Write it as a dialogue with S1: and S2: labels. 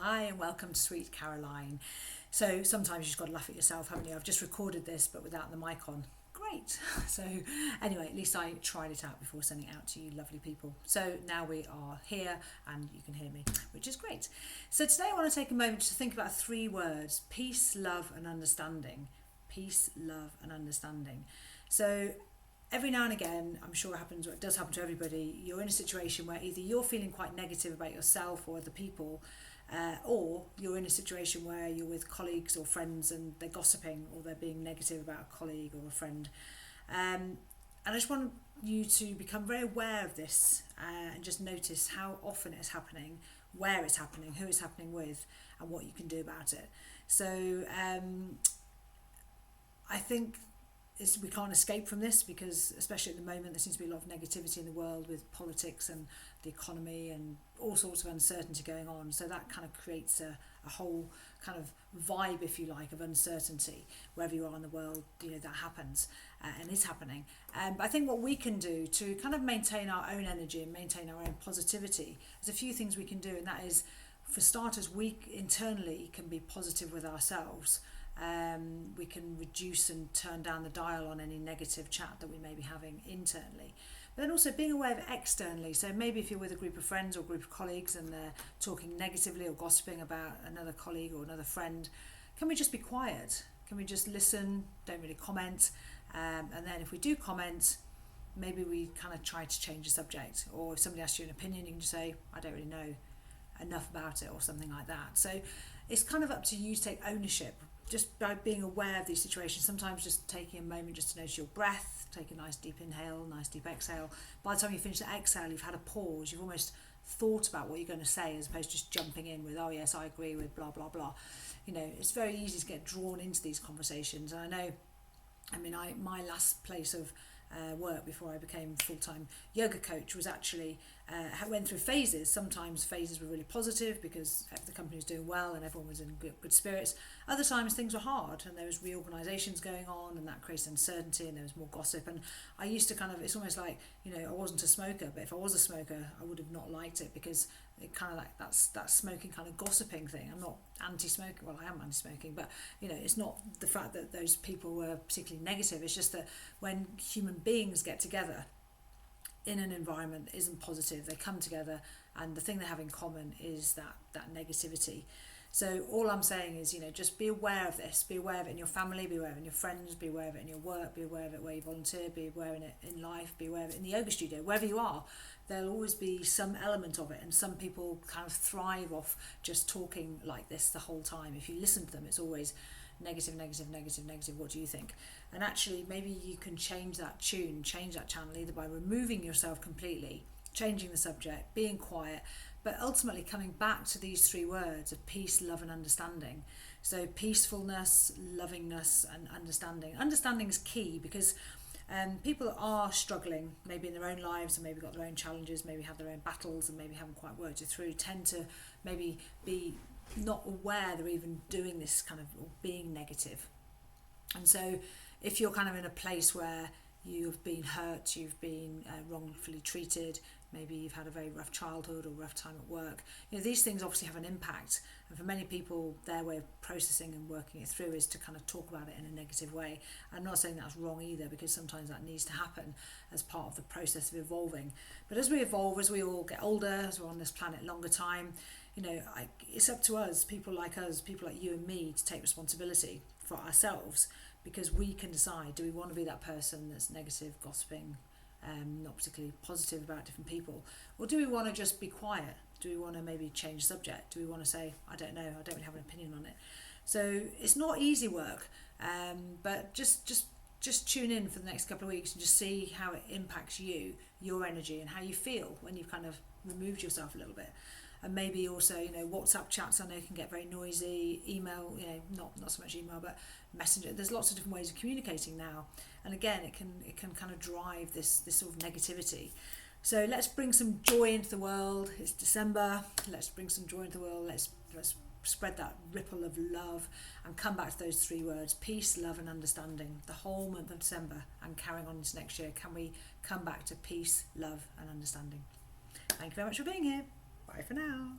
S1: Hi and welcome to Sweet Caroline. So sometimes you've got to laugh at yourself, haven't you? I've just recorded this but without the mic on. Great. So anyway, at least I tried it out before sending it out to you lovely people. So now we are here and you can hear me, which is great. So today I want to take a moment to think about three words: peace, love and understanding. Peace, love and understanding. So every now and again, I'm sure it happens, or it does happen to everybody, you're in a situation where either you're feeling quite negative about yourself or other people, or you're in a situation where you're with colleagues or friends and they're gossiping or they're being negative about a colleague or a friend. And I just want you to become very aware of this and just notice how often it's happening, where it's happening, who it's happening with, and what you can do about it. So I think we can't escape from this because, especially at the moment, there seems to be a lot of negativity in the world with politics and the economy and all sorts of uncertainty going on. So that kind of creates a whole kind of vibe, if you like, of uncertainty wherever you are in the world. You know, that happens and is happening. But I think what we can do to kind of maintain our own energy and maintain our own positivity, there's a few things we can do, and that is, for starters, we internally can be positive with ourselves. We can reduce and turn down the dial on any negative chat that we may be having internally. But then also being aware of it externally. So maybe if you're with a group of friends or a group of colleagues and they're talking negatively or gossiping about another colleague or another friend, can we just be quiet? Can we just listen, don't really comment? And then if we do comment, maybe we kind of try to change the subject. Or if somebody asks you an opinion, you can just say, I don't really know enough about it, or something like that. So it's kind of up to you to take ownership just by being aware of these situations. Sometimes just taking a moment just to notice your breath, take a nice deep inhale, nice deep exhale. By the time you finish the exhale, you've had a pause, you've almost thought about what you're going to say, as opposed to just jumping in with, oh yes, I agree with blah blah blah. You know, it's very easy to get drawn into these conversations. And I mean, my last place of work before I became full-time yoga coach was actually went through phases. Sometimes phases were really positive because the company was doing well and everyone was in good spirits. Other times things were hard and there was reorganisations going on and that created uncertainty and there was more gossip. And I used to kind of, it's almost like, you know, I wasn't a smoker, but if I was a smoker I would have not liked it, because it kind of like that smoking kind of gossiping thing. I'm not anti-smoking, well I am anti-smoking, but you know, it's not the fact that those people were particularly negative, it's just that when human beings get together in an environment that isn't positive, they come together and the thing they have in common is that negativity. So all I'm saying is, you know, just be aware of this, be aware of it in your family, be aware of it in your friends, be aware of it in your work, be aware of it where you volunteer, be aware of it in life, be aware of it in the yoga studio, wherever you are. There'll always be some element of it, and some people kind of thrive off just talking like this the whole time. If you listen to them, it's always negative, negative, negative, negative. What do you think? And actually, maybe you can change that tune, change that channel, either by removing yourself completely, changing the subject, being quiet, but ultimately coming back to these three words of peace, love and understanding. So peacefulness, lovingness and understanding. Understanding is key because people are struggling, maybe in their own lives, and maybe got their own challenges, maybe have their own battles and maybe haven't quite worked it through, tend to maybe be not aware they're even doing this kind of, or being negative. And so if you're kind of in a place where you've been hurt, you've been wrongfully treated, maybe you've had a very rough childhood or rough time at work, you know, these things obviously have an impact. And for many people, their way of processing and working it through is to kind of talk about it in a negative way. I'm not saying that's wrong either, because sometimes that needs to happen as part of the process of evolving. But as we evolve, as we all get older, as we're on this planet longer time, you know, it's up to us, people like you and me, to take responsibility for ourselves, because we can decide, do we want to be that person that's negative, gossiping, not particularly positive about different people, or do we want to just be quiet? Do we want to maybe change the subject? Do we want to say, I don't know, I don't really have an opinion on it? So it's not easy work, but just tune in for the next couple of weeks and just see how it impacts you, your energy, and how you feel when you've kind of removed yourself a little bit. And maybe also, you know, WhatsApp chats I know can get very noisy, email, you know, not so much email, but messenger. There's lots of different ways of communicating now, and again, it can kind of drive this sort of negativity. So let's bring some joy into the world. It's December. Let's bring some joy into the world. Let's spread that ripple of love and come back to those three words: peace, love and understanding. The whole month of December and carrying on into next year, can we come back to peace, love and understanding? Thank you very much for being here. Bye for now.